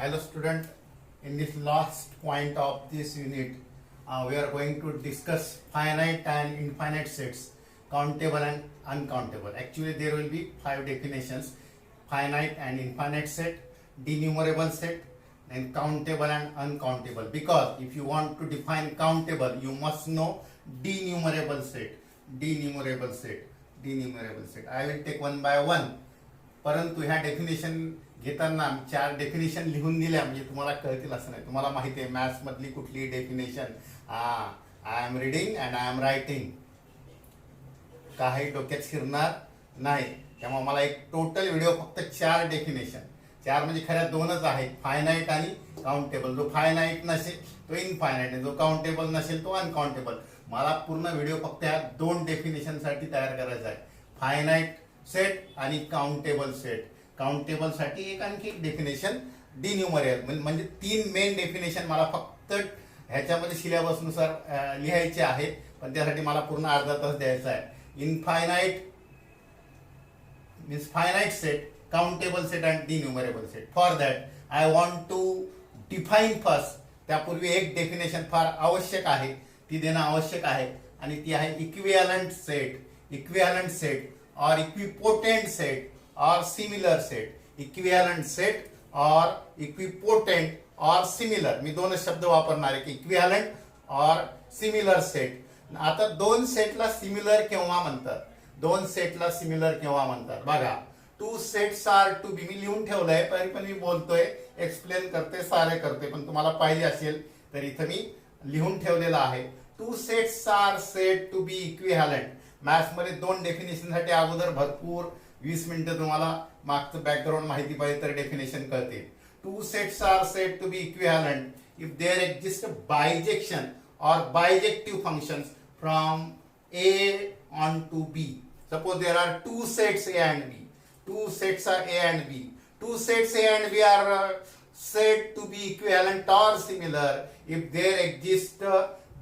Hello student, in this last point of this unit, we are going to discuss finite and infinite sets, countable and uncountable. Actually, there will be 5 definitions: finite and infinite set, denumerable set, then countable and uncountable. Because if you want to define countable, you must know denumerable set, denumerable set, denumerable set. I will take one by one. परंतु ह्या definition घेताना 4 definition लिहून दिल्या म्हणजे तुम्हाला कळतील असं नाही. तुम्हाला माहिती आहे मॅथ्स मधली कुठली definition I am reading and I am writing काही डोक्यात शिरणार नाही. त्यामुळे मला एक टोटल व्हिडिओ फक्त 4 डेफिनेशन, 4 म्हणजे खऱ्या 2च आहेत, फायनाईट आणि काउंटेबल. जो फायनाईट नसेल तो इनफायनाईट आहे, जो काउंटेबल नसेल तो अनकाउंटेबल. मला पूर्ण व्हिडिओ फक्त ह्या 2 डेफिनेशन साठी तयार करायचा आहे, फायनाईट सेट आणि काउंटेबल सेट. काउंटेबल साठी एक आणखी एक डेफिनेशन डिन्युमरेबल. म्हणजे 3 मेन डेफिनेशन मला फक्त ह्याच्यामध्ये सिलेबस नुसार लिहायचे आहेत, पण त्यासाठी मला पूर्ण अर्धा तास द्यायचा आहे. Infinite means finite set, countable set and denumerable set. For that I want to define first. त्यापूर्वी एक डेफिनेशन फार आवश्यक आहे, ती देणं आवश्यक आहे, आणि ती आहे equivalent set. Equivalent set or equipotent set or similar set. Equivalent set or equipotent or similar. मी 2 शब्द वापरणार आहे की equivalent or similar set. आता 2 सेटला सिमिलर केव्हा म्हणतात, 2 सेटला सिमिलर केव्हा म्हणतात बघा. 2 sets are to be, मी लिहून ठेवलंय तरी पण मी बोलतोय, एक्सप्लेन करते, सारे करते, पण तुम्हाला पाहिजे असेल तर इथं मी लिहून ठेवलेलं आहे. 2 sets are said to be equivalent. Maths मध्ये 2 डेफिनेशन साठी अगोदर भरपूर 20 मिनिटं तुम्हाला मागचं बॅकग्राऊंड माहिती पाहिजे तर डेफिनेशन कळते. 2 sets are said to be equivalent if there exist bijection or bijective functions from A onto B. Suppose there are 2 sets A and B. 2 sets are A and B. 2 sets A and B are said to be equivalent or similar if there exists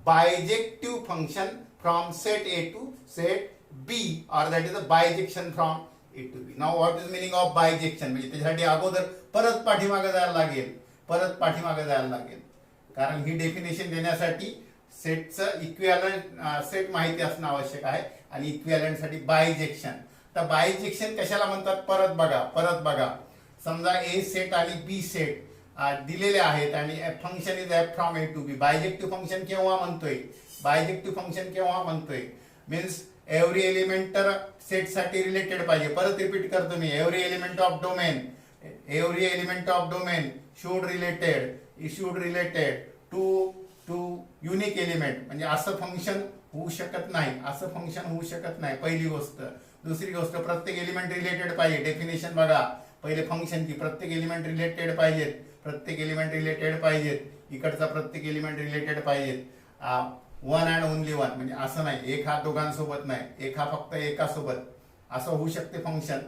bijective function from set A to set B, or that is a bijection from A to B. Now what is meaning of bijection? म्हणजे त्यासाठी अगोदर परत पाठीमागे जायला लागेल, परत पाठीमागे जायला लागेल, कारण ही डेफिनेशन देण्यासाठी सेटचं इक्विव्हॅलंट सेट माहिती असणं आवश्यक आहे, आणि इक्विव्हॅलंट साठी बायजेक्शन. तर बायजेक्शन कशाला म्हणतात परत बघा, परत बघा. समजा ए सेट आणि बी सेट दिलेले आहेत आणि function is F from A to B. Bijective function केव्हा म्हणतोय, बायजेक्टिव्ह फंक्शन केव्हा म्हणतोय मीन्स एव्हरी एलिमेंट तर सेट साठी रिलेटेड पाहिजे. परत रिपीट करतो मी, every element of domain, every element of domain should related to unique element. म्हणजे असं फंक्शन होऊ शकत नाही, असं फंक्शन होऊ शकत नाही, पहिली गोष्ट. दुसरी गोष्ट, प्रत्येक एलिमेंट रिलेटेड पाहिजे. डेफिनेशन बघा पहिले फंक्शनची, प्रत्येक एलिमेंट रिलेटेड पाहिजेत, प्रत्येक एलिमेंट रिलेटेड पाहिजेत, इकडचा प्रत्येक एलिमेंट रिलेटेड पाहिजेत. 1 अँड ओनली 1, म्हणजे असं नाही एक हा दोघांसोबत नाही, एक हा फक्त एकासोबत, असं होऊ शकते फंक्शन,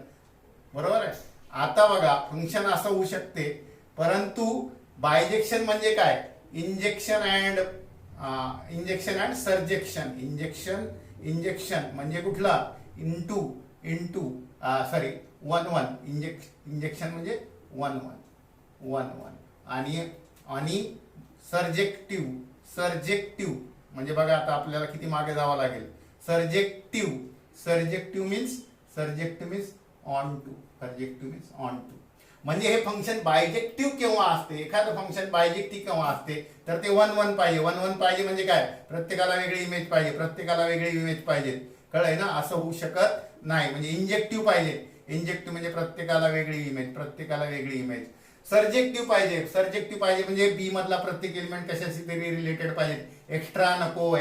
बरोबर आहे. आता बघा फंक्शन असं होऊ शकते, परंतु बायजेक्शन म्हणजे काय, इंजेक्शन अँड सर्जेक्शन. इंजेक्शन म्हणजे कुठला, इंटू सॉरी 1 इंजेक्शन म्हणजे 1 आणि सर्जेक्टिव्ह म्हणजे बघा आता आपल्याला किती मागे जावं लागेल. सर्जेक्टिव्ह मीन्स ऑन टू. म्हणजे हे फंक्शन बायजेक्टिव्ह केव्हा असते, एखादं फंक्शन बायजेक्टिव्ह केव्हा असते तर ते 1 पाहिजे. 1 पाहिजे म्हणजे काय, प्रत्येकाला वेगळी इमेज पाहिजे, प्रत्येकाला वेगळी इमेज पाहिजे, कळलंय ना. असं होऊ शकत नाही. म्हणजे इंजेक्टिव्ह पाहिजे, इंजेक्टिव्ह म्हणजे प्रत्येकाला वेगळी इमेज. सर्जेक्टिव्ह पाहिजे म्हणजे बी मधला प्रत्येक एलिमेंट कशाशी तरी रिलेटेड पाहिजे. एक्स्ट्रा नको.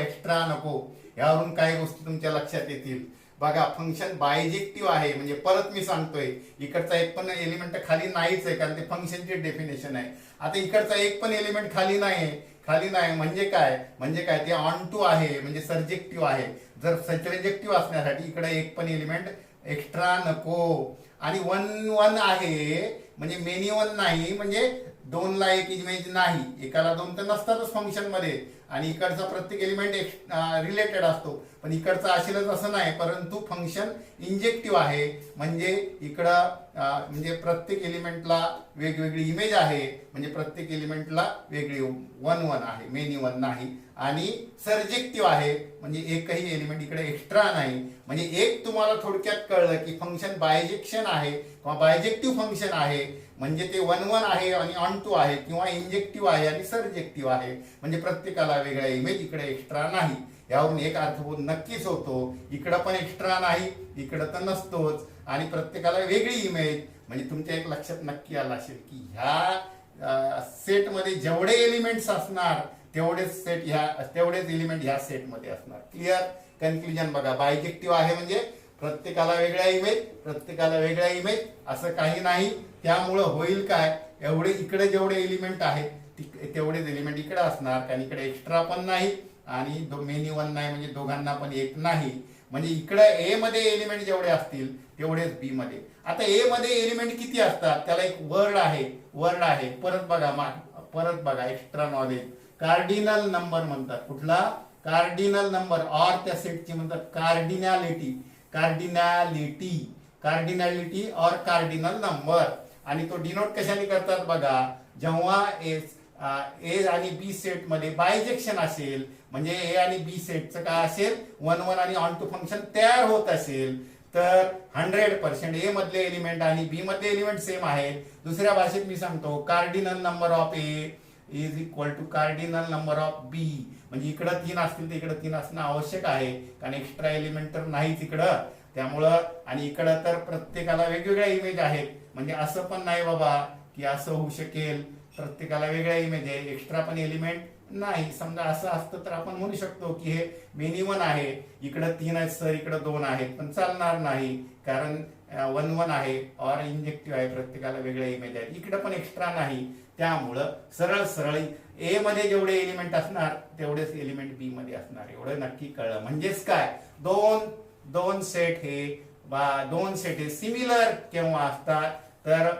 यावरून काही गोष्टी तुमच्या लक्षात येतील. बघा फंक्शन बायजेक्टिव्ह आहे म्हणजे परत मी सांगतोय, इकडचा एक पण एलिमेंट खाली नाहीच आहे, कारण ते फंक्शनची डेफिनेशन आहे. आता इकडचा एक पण एलिमेंट खाली नाही म्हणजे काय ते ऑन टू आहे, म्हणजे सर्जेक्टिव्ह आहे. जर सर्जेक्टिव्ह असण्यासाठी इकडे एक पण एलिमेंट एक्स्ट्रा नको, आणि 1 आहे म्हणजे मेनी 1 नाही, म्हणजे 2 ला एक इमेज नाही, एकाला 2 तर नसतातच फंक्शन मध्ये, आणि इकडचा प्रत्येक एलिमेंट रिलेटेड असतो. पण इकडचा असेलच असं नाही, परंतु फंक्शन इंजेक्टिव्ह आहे म्हणजे इकडं म्हणजे प्रत्येक एलिमेंटला वेगवेगळी इमेज आहे, म्हणजे प्रत्येक एलिमेंटला वेगळी 1 1 आहे, मेनी 1 नाही. आणि सर्जेक्टिव्ह आहे, म्हणजे एकही एलिमेंट इकडे एक्स्ट्रा नाही. म्हणजे एक तुम्हाला थोडक्यात कळलं की फंक्शन बायजेक्शन आहे किंवा बायजेक्टिव्ह फंक्शन आहे, म्हणजे ते 1 1 आहे आणि ऑन टू आहे, किंवा इंजेक्टिव्ह आहे आणि सर्जेक्टिव्ह आहे, म्हणजे प्रत्येकाला वेगळ्या इमेज इकडे एक्स्ट्रा नाही. यावरून एक अर्थबोध नक्कीच होतो, इकडं पण एक्स्ट्रा नाही, इकडं तर नसतोच, आणि प्रत्येकाला वेगळी इमेज. म्हणजे तुमच्या एक लक्षात नक्की आलं असेल की ह्या सेटमध्ये जेवढे एलिमेंट्स असणार तेवढेच एलिमेंट ह्या सेटमध्ये असणार. क्लिअर? कन्क्लुजन बघा, बायजेक्टिव्ह आहे म्हणजे प्रत्येकाला वेगळ्या इमेज असं काही नाही. त्यामुळं होईल काय, इकडे जेवढे एलिमेंट आहेत तेवढेच एलिमेंट इकडे असणार, कारण इकडे एक्स्ट्रा पण नाही आणि मेनी 1 नाही, म्हणजे दोघांना पण एक नाही. म्हणजे इकडे ए मध्ये एलिमेंट जेवढे असतील तेवढेच बी मध्ये. आता ए मध्ये एलिमेंट किती असतात त्याला एक वर्ड आहे. परत बघा एक्स्ट्रा नॉलेज, कार्डिनल नंबर म्हणतात. कुठला? Cardinal number. और त्या सेटची म्हणतात कार्डिनॅलिटी और कार्डिनल नंबर. आणि तो डिनोट कशाने करतात बघा, जेव्हा ए आणि बी सेट मध्ये बायजेक्शन असेल, म्हणजे ए आणि बी सेटचं काय असेल, 1 1 आणि ऑन टू फंक्शन तयार होत असेल, तर 100% ए मधले एलिमेंट आणि बी मधले एलिमेंट सेम आहेत. दुसऱ्या भाषेत मी सांगतो, cardinal number of A is equal to cardinal number of B. म्हणजे इकडं 3 असतील तर इकडं 3 असणं आवश्यक आहे, कारण एक्स्ट्रा एलिमेंट तर नाहीच इकडं. त्यामुळं आणि इकडं तर प्रत्येकाला वेगवेगळ्या इमेज आहेत. म्हणजे असं पण नाही बाबा की असं होऊ शकेल, प्रत्येकाला वेगळ्या इमेज आहे, एक्स्ट्रा पण एलिमेंट नाही. समजा असं असतं तर आपण म्हणू शकतो की हे मेनी 1 आहे, इकडं 3 आहेत सर, इकडं 2 आहेत, पण चालणार नाही, कारण 1 1 आहे और इंजेक्टिव्ह आहे, प्रत्येकाला वेगळ्या इमेज आहेत, इकडं पण एक्स्ट्रा नाही. त्यामुळं सरळ ए मध्ये जेवढे एलिमेंट असणार तेवढेच एलिमेंट बी मध्ये असणार, एवढं नक्की कळलं. म्हणजेच काय, दोन सेट हे सिमिलर केव्हा असतात, तर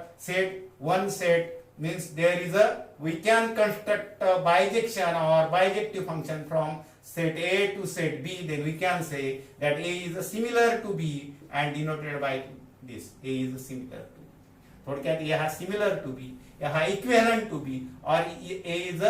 one set means there is we can construct a bijection or bijective function from set A to set B. Then we can say that A is similar to B and denoted by this. A is similar to. थोडक्यात A हा similar to B, A हा equivalent to B, or A is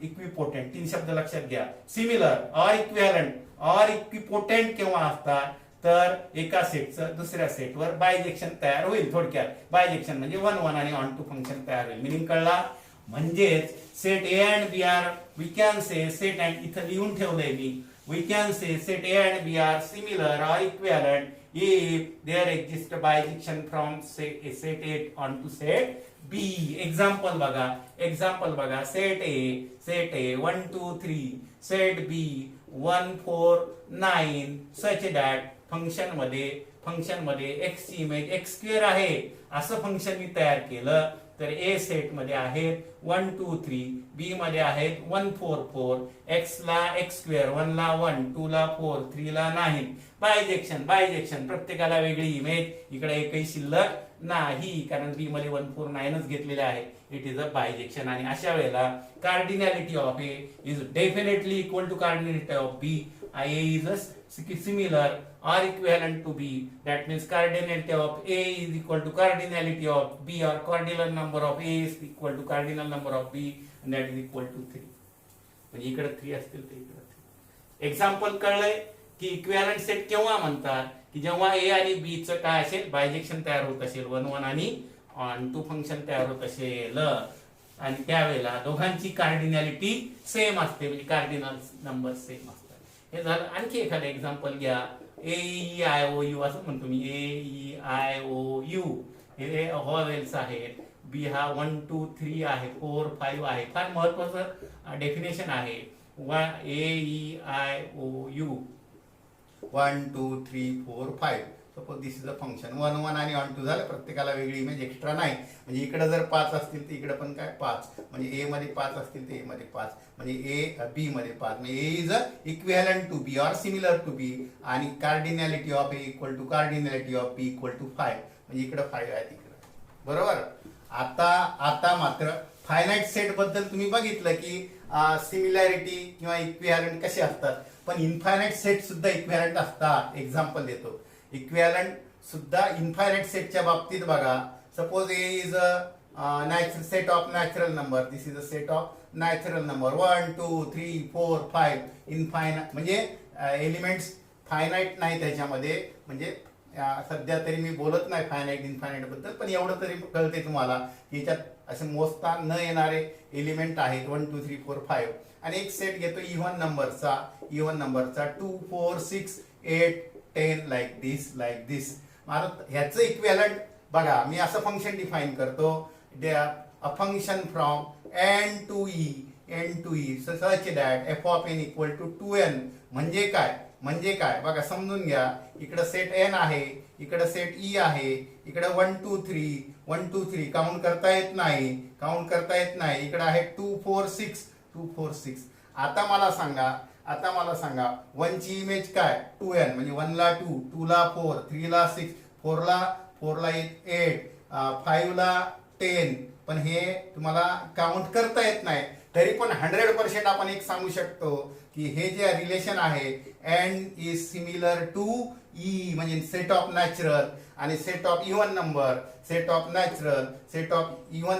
equipotent. 3 शब्द लक्षात घ्या, similar or equivalent or equipotent केव्हा असतात, तर एका सेटचं दुसऱ्या सेटवर बायजेक्शन तयार होईल. थोडक्यात बायजेक्शन म्हणजे 1 1 आणि ऑन टू फंक्शन तयार होईल. मिनिंग कळला? म्हणजेच set A and B are, we can say set and, इथं लिहून ठेवलंय मी, we can say set A and B are similar or equivalent if there exists a bijection from set A onto set B. example बघा, set A 1 2 3, set B 1 4 9, such that function मध्ये x ची image x square आहे असं function मी तयार केलं, तर ए set मध्ये आहेत 1 2 3, बी मध्ये आहेत 1 4 4, x ला x स्क्वेअर, 1 ला 1, 2 ला 4, 3 ला 9. बायजेक्शन प्रत्येकाला वेगळी इमेज, इकडे एकही शिल्लक नाही, कारण बी मध्ये 1 4 9च घेतलेले आहे. It is a bijection. आणि अशा वेळेला cardinality of A is definitely equal to cardinality of B. A is similar or equivalent to B. That means cardinality of A is equal to cardinality of B, or cardinal number of A is equal to cardinal number of B, and that is equal to 3. म्हणजे इकडे 3 असतील तर इकडे 3. Example कळलंय की equivalent set केव्हा म्हणतात, की जेव्हा A आणि B चं काय असेल, बायजेक्शन तयार होत असेल, 1 1 आणि ऑन टू फंक्शन तयार होत असेल, आणि त्यावेळेला दोघांची कार्डिनॅलिटी सेम असते, म्हणजे कार्डिनल नंबर सेम असतात. हे झालं. आणखी एखादं एक्झाम्पल घ्या, AEIOU असं म्हणतो मी, AEIOU हे व्हॉवेल्स आहेत, बी हा 1 2 3 आहे, 4 5 आहे. फार महत्वाचं डेफिनेशन आहे. AEIOU 1 2 3 4 5. Suppose this is a function 1 1 आणि ऑन टू झालं, प्रत्येकाला वेगळी इमेज एक्स्ट्रा नाही. म्हणजे इकडे जर 5 असतील तर इकडे पण काय 5, म्हणजे ए मध्ये 5 असतील तर ए मध्ये 5, म्हणजे ए बी मध्ये 5, म्हणजे A is a equivalent to B or similar to B, आणि cardinality of A equal to cardinality of B equal to 5, म्हणजे इकडे 5 आहे तिकडे. बरोबर. आता मात्र फायनाईट सेट बद्दल तुम्ही बघितलं की सिमिलॅरिटी किंवा इक्विव्हॅलंट कसे असतात, पण इनफायनाईट सेट सुद्धा इक्विव्हॅलंट असतात. एक्झाम्पल देतो, इक्विव्हॅलंट सुद्धा इन्फायनाईट सेटच्या बाबतीत बघा, suppose A is a set of natural number, this is a set of natural number 1 2 3 4 5 infinite, म्हणजे एलिमेंट्स फायनाईट नाही त्याच्यामध्ये, म्हणजे सध्या तरी मी बोलत नाही फायनाईट इनफायनाईट बद्दल, पण एवढं तरी कळते तुम्हाला की याच्यात असे मोजता न येणारे एलिमेंट आहेत 1 2 3 4 5. आणि एक सेट घेतो इव्हन नंबरचा 2 4 6 8 10 लाईक दिस. मला ह्याचं इक्विव्हॅलंट बघा, मी असं फंक्शन डिफाईन करतो, a function from n to e such that f of n equal to 2n. म्हणजे काय बघा, समजून घ्या. इकडं सेट n आहे, इकडं सेट e आहे, इकडं 1 2 3 काउंट करता येत नाही, इकडं आहे 2 4 6. आता मला सांगा 1 ची इमेज काय, 2n, म्हणजे 1 ला 2, 2 ला 4, 3 ला 6, 4 ला 8, 5 ला 10. पण हे तुम्हाला काउंट करता येत नाही, तरी पण 100% आपण एक सांगू शकतो की हे जे रिलेशन आहे n is similar to e, म्हणजे सेट ऑफ नॅचरल आणि set of even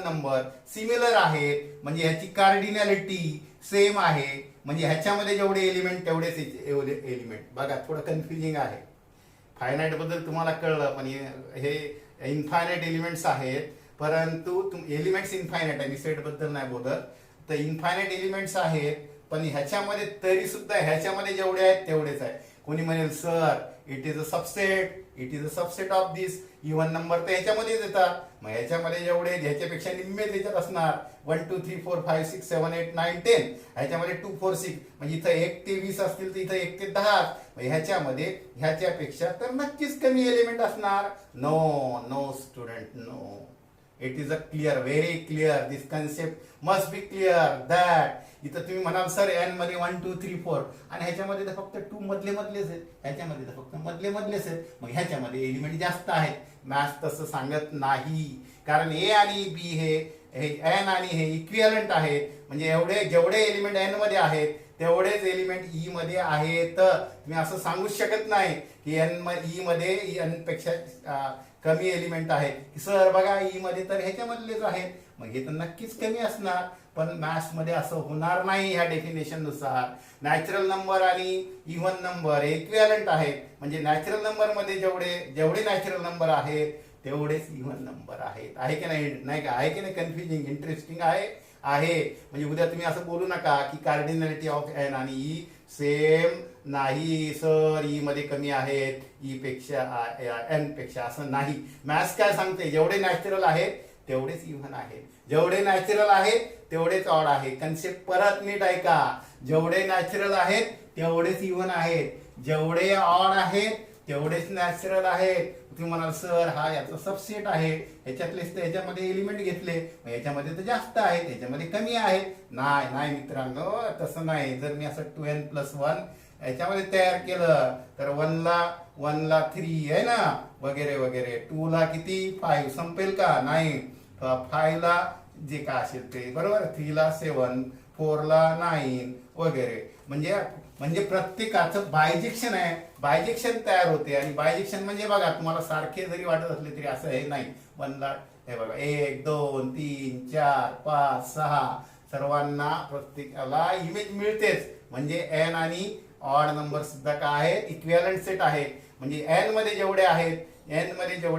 number similar आहेत, म्हणजे ह्याची कार्डिनॅलिटी सेम आहे, म्हणजे ह्याच्यामध्ये जेवढे एलिमेंट तेवढेच एलिमेंट. बघा, थोडं कन्फ्युजिंग आहे. फायनाईट बद्दल तुम्हाला कळलं, पण हे इनफायनाईट एलिमेंट्स आहेत, परंतु एलिमेंट्स इनफायनाईट आहे, मी सेट बद्दल नाही बोलत. तर इनफायनाईट एलिमेंट्स आहेत, पण ह्याच्यामध्ये तरी सुद्धा ह्याच्यामध्ये जेवढे आहेत तेवढेच आहे. कोणी म्हणेल sir it is a subset of this even number, तर ह्याच्यामध्येच येतात. मग ह्याच्यामध्ये जेवढे ह्याच्यापेक्षा निम्मे त्याच्यात असणार 1 2 3 4 5 6 7 8 9 10. ह्याच्यामध्ये 2 4 6, म्हणजे इथं 1 ते 20 असतील तर इथं 1 ते 10. ह्याच्यामध्ये ह्याच्यापेक्षा तर नक्कीच कमी एलिमेंट असणार. No student, no. It is a very clear, this concept must be clear that. इथं तुम्ही म्हणाल सर n मध्ये 1 2 3 4 आणि ह्याच्यामध्ये तर फक्त 2 मधलेच आहेत, ह्याच्यामध्ये तर फक्त मधलेच आहेत, मग ह्याच्यामध्ये एलिमेंट जास्त आहेत. मॅथ्स तसं सांगत नाही, कारण ए आणि बी हे n आणि हे इक्विव्हॅलंट आहेत, म्हणजे जेवढे एलिमेंट n मध्ये आहेत तेवढेच एलिमेंट ई मध्ये आहेत. तुम्ही असं सांगूच शकत नाही की ई मध्ये n पेक्षा कमी एलिमेंट आहेत, की सर बघा ई मध्ये तर ह्याच्यामधलेच आहेत, मग हे तर नक्कीच कमी असणार. पण मॅथ्स मध्ये असं होणार नाही. ह्या डेफिनेशन नुसार नॅचरल नंबर आणि इव्हन नंबर इक्विव्हॅलंट आहेत, म्हणजे नॅचरल नंबर मध्ये जेवढे नॅचरल नंबर आहेत तेवढेच इव्हन नंबर आहेत. आहे की नाही का? आहे की नाही? कन्फ्युजिंग, इंटरेस्टिंग आहे. म्हणजे उद्या तुम्ही असं बोलू नका की कार्डिनॅलिटी ऑफ एन आणि ई सेम नाही सर, ई मध्ये कमी आहेत ई पेक्षा एन पेक्षा, असं नाही. मॅथ्स काय सांगते, जेवढे नॅचरल आहेत तेवढेच इव्हन आहेत, जेवढे नॅचरल आहेत तेवढेच ऑड आहे. कन्सेप्ट परत नीट ऐका, जेवढे नॅचरल आहेत तेवढेच इव्हन आहेत, जेवढे ऑड आहेत तेवढेच नॅचरल आहेत. तुम्ही म्हणाल सर हा याचा सबसेट आहे, ह्याच्यातलेच तर ह्याच्यामध्ये एलिमेंट घेतले, ह्याच्यामध्ये तर जास्त आहेत, ह्याच्यामध्ये कमी आहेत. नाही मित्रांनो, तसं नाही. जर मी असं 2n+1 याच्यामध्ये तयार केलं तर 1 ला 3 आहे ना, वगैरे 2 ला किती 5 संपेल का? नाही. 5 ला जे काय असेल ते बरोबर, 3 ला 7, 4 ला 9 वगैरे. म्हणजे प्रत्येकाचं बायजेक्शन आहे, बायजेक्शन तयार होते. आणि बायजेक्शन म्हणजे बघा, तुम्हाला सारखे जरी वाटत असले तरी असं हे नाही. 1 ला हे बघा 1 2 3 4 5 6 सर्वांना प्रत्येकाला इमेज मिळतेच. म्हणजे एन आणि ऑड नंबर सुद्धा काय आहेत, इक्विव्हॅलंट सेट आहेत. म्हणजे एन मध्ये जेवढे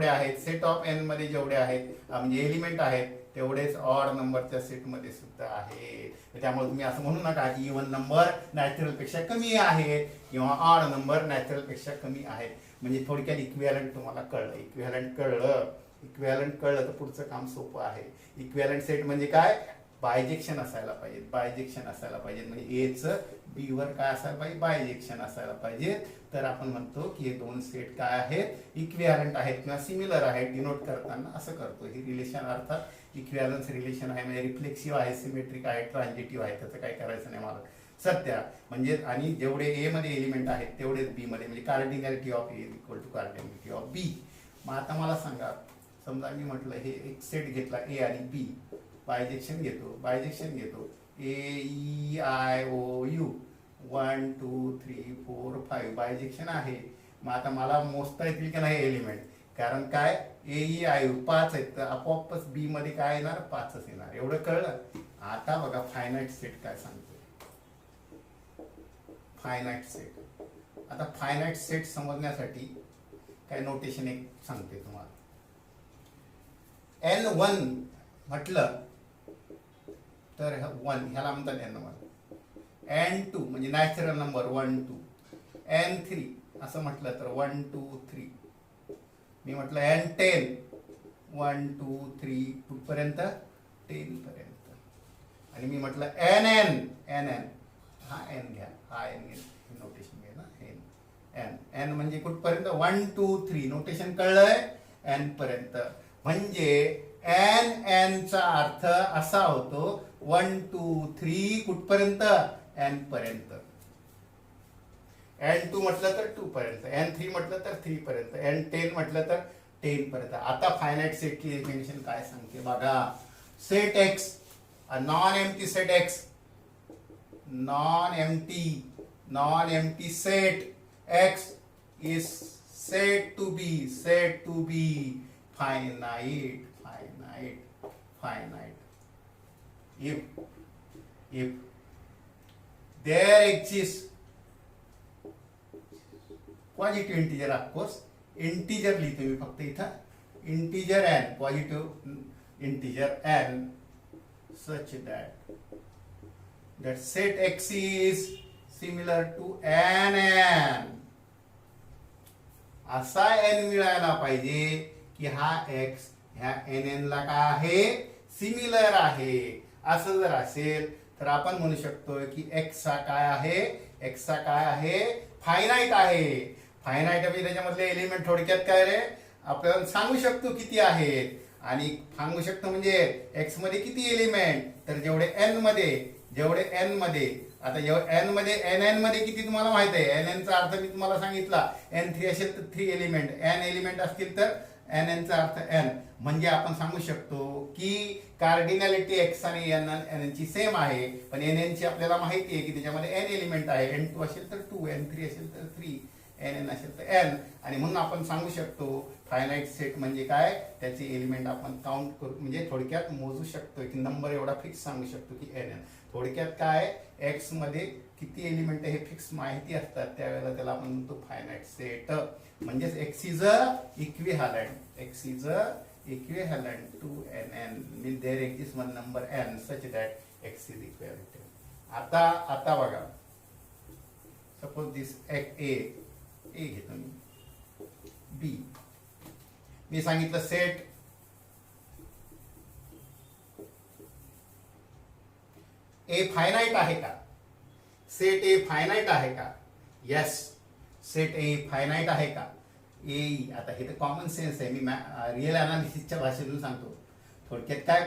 आहेत सेट ऑफ एन मध्ये जेवढे आहेत म्हणजे एलिमेंट आहेत तेवढेच ऑड नंबरच्या सेट मध्ये सुद्धा आहेत. त्यामुळे तुम्ही असं म्हणू नका की इव्हन नंबर नॅचरल पेक्षा कमी आहे किंवा ऑड नंबर नॅचरल पेक्षा कमी आहे. म्हणजे थोडक्यात इक्विव्हॅलंट तुम्हाला कळलं. इक्विव्हॅलंट कळलं तर पुढचं काम सोपं आहे. इक्विव्हॅलंट सेट म्हणजे काय, बायजेक्शन असायला पाहिजे. म्हणजे एचं बी वर काय असायला पाहिजे, बायजेक्शन असायला पाहिजे. तर आपण म्हणतो की हे दोन सेट काय आहेत, इक्विव्हॅलंट आहेत किंवा सिमिलर आहेत. डिनोट करताना असं करतो. ही रिलेशन अर्थात इक्विव्हॅलन्स रिलेशन आहे, म्हणजे रिफ्लेक्सिव्ह आहे, सिमेट्रिक आहे, ट्रान्झिटिव्ह आहे. त्याचं काय करायचं नाही मला सध्या. म्हणजे आणि जेवढे ए मध्ये एलिमेंट आहेत तेवढेच बी मध्ये, म्हणजे cardinality of A equal to cardinality of B. मग आता मला सांगा, समजा मी म्हटलं हे एक सेट घेतला ए आणि बी, बायजेक्शन घेतो AEIOU 1 2 3 4 5 बायजेक्शन आहे. मग आता मला मोजता येतील की नाही एलिमेंट, कारण काय ए आय 5 आहेत तर आपोआपच बी मध्ये काय येणार 5च येणार. एवढं कळलं. आता बघा फायनाईट सेट काय सांगतो. Finite set. आता फायनाईट सेट समजण्यासाठी काय नोटेशन एक सांगते तुम्हाला. N1 म्हटलं तर 1 ह्याला म्हणतात N1. N2 म्हणजे नॅचरल नंबर 1 2. N3 असं म्हटलं तर 1 2 3. मी म्हटलं N10 1 2 3 कुठपर्यंत 10 पर्यंत. आणि मी म्हटलं NN हा N घ्या, हा N नोटेशन घ्या ना. N म्हणजे कुठपर्यंत 1 2 3 नोटेशन कळलंय N पर्यंत. म्हणजे N चा अर्थ असा होतो 1 2 3 कुठपर्यंत N पर्यंत. N2 म्हटलं तर 2 पर्यंत, N3 म्हटलं तर 3 पर्यंत, N10 म्हटलं तर 10 पर्यंत. आता फायनाईट सेटची डेफिनेशन काय सांगते बघा. Set X, non empty set X, non empty set X is said to be finite if there exists positive integer. Of course integer लिहितो मी फक्त इथं integer n, positive integer n such that set X is similar to NN. असा n मिळायला पाहिजे की हा x ह्या NN ला काय आहे सिमिलर आहे. असं जर असेल तर आपण म्हणू शकतो की x हा काय आहे फायनाईट आहे. फायनाईट म्हणजे त्याच्यामधले एलिमेंट थोडक्यात काय रे आपण सांगू शकतो किती आहेत. आणि सांगू शकतो म्हणजे एक्स मध्ये किती एलिमेंट तर जेवढे n मध्ये आता n मध्ये NN मध्ये किती तुम्हाला माहित आहे. NN चा अर्थ मी तुम्हाला सांगितला. N3 असेल तर 3 एलिमेंट, n एलिमेंट असतील तर NN चा अर्थ n. म्हणजे आपण सांगू शकतो की कार्डिनॅलिटी x आणि NN ची सेम आहे. पण NN ची आपल्याला माहिती आहे की त्याच्यामध्ये n एलिमेंट आहे. N2 असेल तर 2, N3 असेल तर 3, NN असेल तर n. आणि म्हणून आपण सांगू शकतो फायनाईट सेट म्हणजे काय त्याचे एलिमेंट आपण काउंट करू म्हणजे थोडक्यात मोजू शकतो की नंबर एवढा फिक्स सांगू शकतो की NN. थोडक्यात काय एक्स मध्ये किती एलिमेंट हे फिक्स माहिती असतात त्यावेळेला त्याला आपण म्हणतो फायनाईट सेट. म्हणजेच x is a equivalent to NN means there exists one number n such that x is equivalent. आता बघा सपोज दिस ए घेतो मी बी. मी सांगितलं सेट ए फायनाईट आहे का. सेट ए फायनाईट आहे का. यस सेट ए फायनाईट आहे का. ए आता हे तर कॉमन सेन्स आहे. मी रिअल अनालिसिसच्या भाषेतून सांगतो. थोडक्यात काय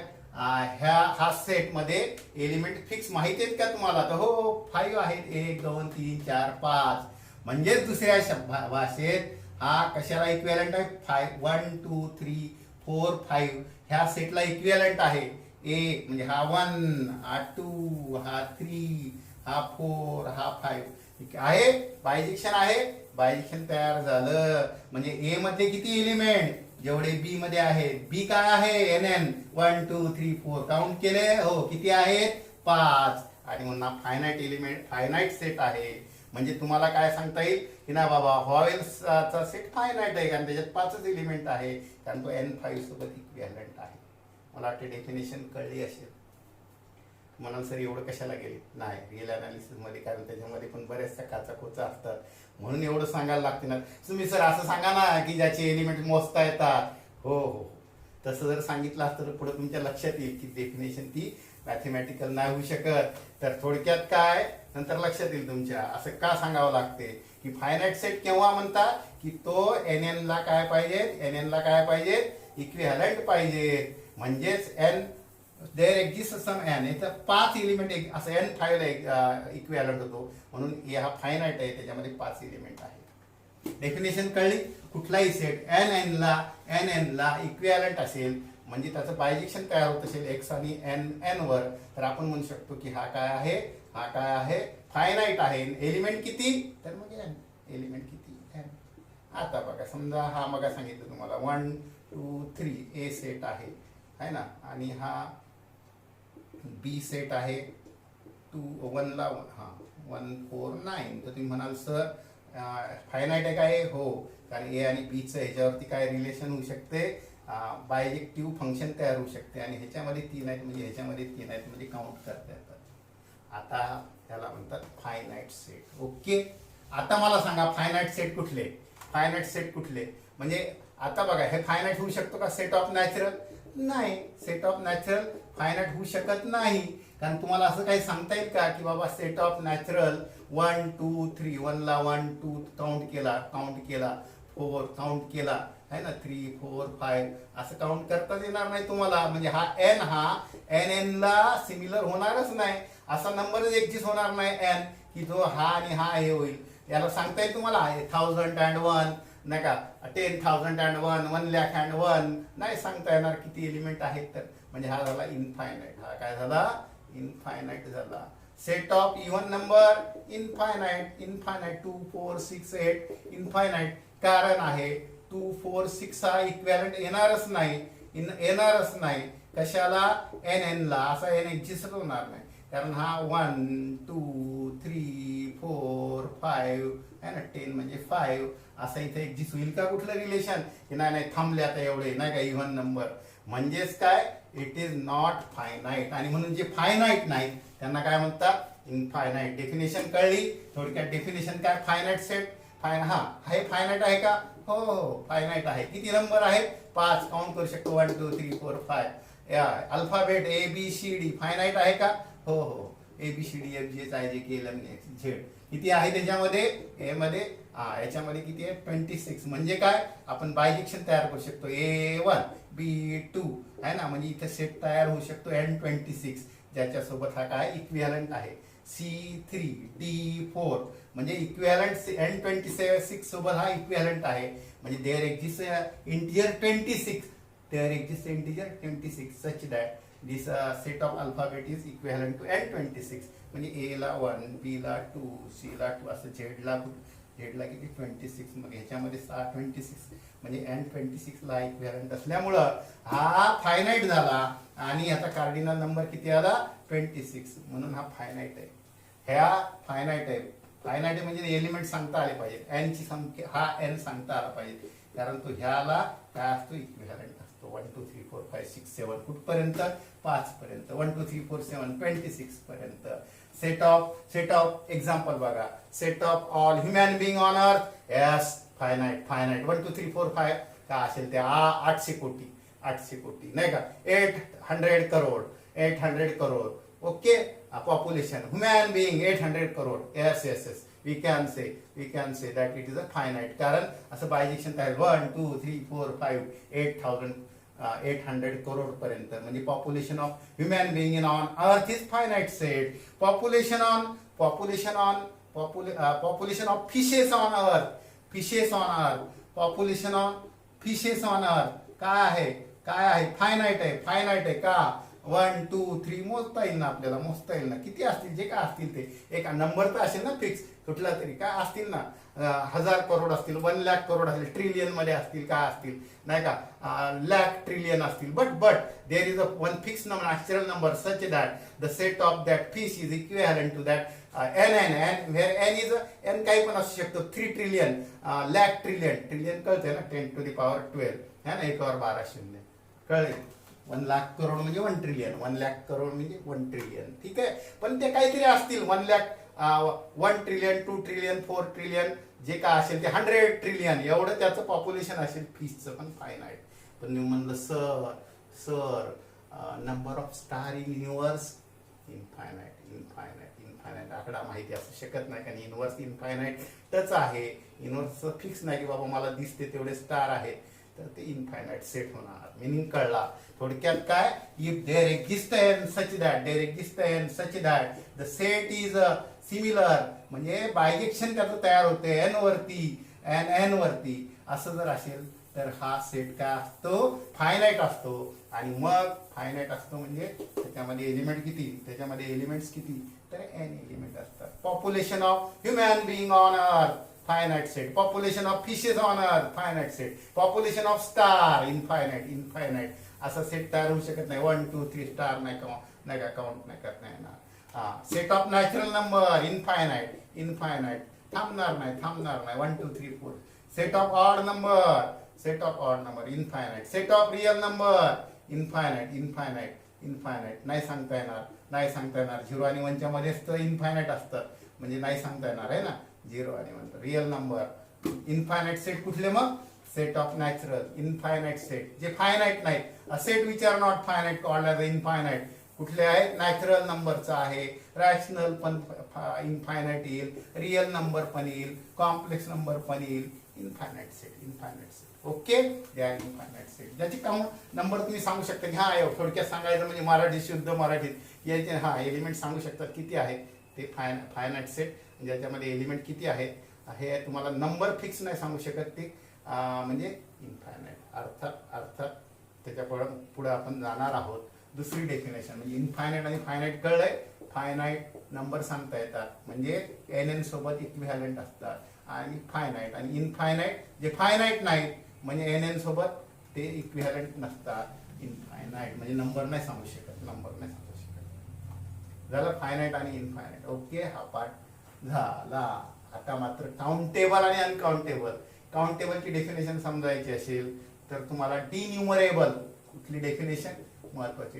हा सेट मध्ये एलिमेंट फिक्स माहिती आहेत का तुम्हाला तर हो 5 आहेत. 1 2 3 4 5. म्हणजेच दुसऱ्या भाषेत हा कशाला इक्विव्हॅलंट आहे 1 2 3 4 5 ह्या सेटला इक्विव्हॅलंट आहे. ए म्हणजे हा 1 हा 2 हा 3 हा 4 हा 5 आहे. बायजेक्शन आहे. बायजेक्शन तयार झालं म्हणजे ए मध्ये किती एलिमेंट जेवढे बी मध्ये आहेत. बी काय आहे NN 1 2 3 4 काउंट केले हो किती आहेत 5. आणि म्हणून फायनाईट सेट आहे. म्हणजे तुम्हाला काय सांगता येईल की ना बाबा हॉवेल्सचा सेट फायनाईट आहे कारण त्याच्यात 5च एलिमेंट आहे कारण तो N5 सोबत इक्विव्हॅलंट आहे. मला वाटते डेफिनेशन कळली असेल. म्हणून सर एवढं कशाला गेले नाही रिअल अनालिसिस मध्ये कारण त्याच्यामध्ये पण बऱ्याचशा काचाकोचा असतात म्हणून एवढं सांगायला लागते ना. तुम्ही सर असं सांगा ना की ज्याचे एलिमेंट मोजता येतात. हो तसं जर सांगितलं असतं तर पुढे तुमच्या लक्षात येईल की डेफिनेशन ती मॅथमॅटिकल नाही होऊ शकत. तर थोडक्यात काय नंतर लक्षात येईल तुमच्या असं का सांगावं लागते की फायनाईट सेट केव्हा म्हणतात की तो NN ला काय पाहिजे इक्विव्हॅलंट पाहिजे. म्हणजेच n there exist some n इथं 5 एलिमेंट असं N5 ला इक्विव्हॅलंट होतो म्हणून हा फायनाईट आहे त्याच्यामध्ये 5 एलिमेंट आहे. डेफिनेशन कळली. कुठलाही सेट NN ला इक्विव्हॅलंट असेल म्हणजे त्याचं बायजेक्शन तयार होत असेल x आणि n वर तर आपण म्हणू शकतो की हा काय आहे फायनाईट आहे. एलिमेंट किती तर मग n एलिमेंट किती n. आता बघा समजा हा मग सांगितलं तुम्हाला 1 2 3 ए सेट आहे ना, आणि हा बी सेट आहे 1 ला 1 4 9. तर तुम्ही म्हणाल सर फायनाईट आहे काय? हो, कारण ए आणि बीचं ह्याच्यावरती काय रिलेशन होऊ शकते, बायजेक्टिव्ह फंक्शन तयार होऊ शकते, आणि ह्याच्यामध्ये 3 आहेत म्हणजे ह्याच्यामध्ये 3 आहेत म्हणजे काउंट करता येतात. आता त्याला म्हणतात फायनाईट सेट. ओके, आता मला सांगा फायनाईट सेट कुठले? फायनाईट सेट कुठले म्हणजे आता बघा हे फायनाईट होऊ शकतो का सेट ऑफ नॅचरल? नाही, सेट ऑफ नॅचरल फायनाईट होऊ शकत नाही. कारण तुम्हाला असं काही सांगता येईल का की बाबा सेट ऑफ नॅचरल 1 2 3, 1 ला 1 2 काउंट केला 4 काउंट केला आहे ना, 3 4 5 असं काउंट करताच येणार नाही तुम्हाला. म्हणजे हा एन ला सिमिलर होणारच नाही, असा नंबरच एक्झिस्ट होणार नाही एन की जो हा आणि हा हे होईल. याला सांगता येईल तुम्हाला 1000 नाही का, 10,000 1 1,00,000 नाही सांगता येणार किती एलिमेंट आहेत. तर म्हणजे हा झाला इनफायनाईट. हा काय झाला? इनफायनाईट झाला. Set of even number infinite 2 4 6 8 infinite. कारण आहे 2 4 6 हा इक्विव्हॅलंट येणारच नाही. कशाला? एन ला. असा एन एक्झिस्ट होणार नाही, कारण हा 1 2 3 4 5 आहे ना, 10 म्हणजे 5 असं इथे एक्झिस्ट होईल का कुठलं रिलेशन? की नाही थांबले आता एवढे नाही का इव्हन नंबर. म्हणजेच काय? It is not finite. आणि म्हणून जे फायनाईट नाही त्यांना काय म्हणतात? इनफायनाईट. डेफिनेशन कळली? थोडक्यात डेफिनेशन काय? फायनाईट सेट हे फायनाईट आहे का? हो, फायनाईट आहे. किती नंबर आहेत? 5 काउंट करू शकतो 1 2 3 4 5. Alphabet A B C D finite आहे का? हो, A B C D F G H I J K L M N X Z. किती आहे त्याच्यामध्ये? ए मध्ये याच्यामध्ये किती आहे? 26. म्हणजे काय? आपण बायजेक्शन तयार करू शकतो A1 B2 आहे ना, म्हणजे इथे सेट तयार होऊ शकतो N26 ज्याच्यासोबत हा काय इक्विव्हॅलंट आहे. C3 D4 म्हणजे इक्विव्हॅलंट N26 सोबत हा इक्विव्हॅलंट आहे. म्हणजे there exist integer 26. There exist integer 26 such that this set of alphabet is equivalent to N26. म्हणजे ए ला 1 बी ला 2 सी ला 2 असं झेडला किती 26. मग ह्याच्यामध्ये 26 म्हणजे N26 ला इक्विव्हॅलंट असल्यामुळं हा फायनाईट झाला. आणि ह्याचा कार्डिनल नंबर किती आला? 26. म्हणून हा फायनाईट आहे. फायनाईट आहे म्हणजे एलिमेंट सांगता आले पाहिजे. एन ची संख्या हा एन सांगता आला पाहिजे, कारण तो ह्याला काय असतो? इक्विव्हॅलंट असतो. 1 2 3 4 5 6 7 कुठपर्यंत? 5 पर्यंत. 1 2 3 4 7 26 पर्यंत. सेट ऑफ एक्झाम्पल बघा. Set of all human being on earth. Yes, finite 1 2 3 4 5 काय असेल ते 800 कोटी नाही का, 800 crore. Okay, population human being 800 crore. Yes we can say that it is a finite. कारण असं बायजेक्शन तयार 1 2 3 4 5 800 करोड पर्यंत. म्हणजे population of human being in on earth is finite set. Population of fishes on earth. Population on fishes on earth काय आहे? Finite आहे का? 1 2 3 मोजता येईल ना किती असतील? जे काय असतील ते. एक नंबर तर असेल ना फिक्स कुठला तरी. काय असतील ना, 1000 करोड असतील, 1 लाख करोड असतील, ट्रिलियन मध्ये असतील, काय असतील नाही का, लाख ट्रिलियन असतील. But there is a one fix natural number such that the set of that fish is equivalent to that N is N काही पण असू शकतो. 3 ट्रिलियन, लाख ट्रिलियन कळते ना, 10 to the power 12 है ना, 1 वर 12 शून्य. कळले? 1 लाख करोड म्हणजे 1 ट्रिलियन, 1 लाख करोड म्हणजे 1 ट्रिलियन. ठीक आहे, पण ते काहीतरी असतील 1 लाख 1 ट्रिलियन 2 ट्रिलियन 4 ट्रिलियन जे काय असेल ते 100 ट्रिलियन एवढं त्याचं पॉप्युलेशन असेल फिशचं पण फायनाईट. पण मी म्हणलं sir number of star in universe infinite आकडा माहिती असू शकत नाही, कारण युनिव्हर्स इनफायनाईटच आहे. युनिव्हर्सचं फिक्स नाही की बाबा मला दिसते तेवढे स्टार आहेत, तर ते इनफायनाईट सेट होणार. मिनिंग कळला? थोडक्यात काय? If there exist N such that the set is similar, म्हणजे बायजेक्शन त्याचं तयार होते एन वरती असं जर असेल तर हा सेट काय असतो? फायनाईट असतो. आणि मग फायनाईट असतो म्हणजे त्याच्यामध्ये एलिमेंट किती? त्याच्यामध्ये एलिमेंट्स किती? तर एन एलिमेंट असतात. Population of human being on earth finite set. Population of fishes on earth, finite set. Population of star, infinite. असा सेट तयार होऊ शकत नाही. 1 2 3 स्टार नाही का काउंट नाही करत नाही ना. Set of natural number infinite थांबणार नाही 1 2 3 4. Set of odd number infinite. Set of real number infinite नाही सांगता येणार. 0 आणि 1 च्या मध्येच तर इनफायनाइट असतं, म्हणजे नाही सांगता येणार आहे ना. 0 आणि 1 रिअल नंबर. इनफायनाइट सेट कुठले मग? Set of natural infinite set जे फायनाइट नाहीत. अ set which are not finite called as infinite. कुठले आहेत? नॅचरल नंबरचा आहे, रॅशनल पण इनफायनाइट येईल, रिअल नंबर पण येईल, कॉम्प्लेक्स नंबर पण येईल. Infinite set okay. They are infinite set ज्याची नंबर तुम्ही सांगू शकता की हा थोडक्यात सांगायचं म्हणजे मराठी शुद्ध मराठीत याचे एलिमेंट सांगू शकतात किती आहेत ते. फायनाइट सेट ज्याच्यामध्ये एलिमेंट किती आहेत हे तुम्हाला नंबर फिक्स नाही सांगू शकत ते म्हणजे इनफायनाइट. अर्थात त्याच्या पुढे आपण जाणार आहोत. दुसरी डेफिनेशन म्हणजे इनफायनाइट आणि फायनाइट कळलंय. फायनाइट नंबर सांगता येतात म्हणजे NN सोबत इक्विव्हॅलंट असतात, आणि फायनाइट आणि इनफायनाइट जे फायनाइट नाहीत म्हणजे NN सोबत ते इक्विव्हॅलंट नसतात. इनफायनाइट म्हणजे नंबर नाही सांगू शकत. झालं फायनाइट आणि इनफायनाइट. ओके, हा पार्ट झाला. आता मात्र काउंटेबल आणि अनकाउंटेबल. काउंटेबलची डेफिनेशन समजायची असेल तर तुम्हाला डिन्युमरेबल. कुठली डेफिनेशन महत्वाची?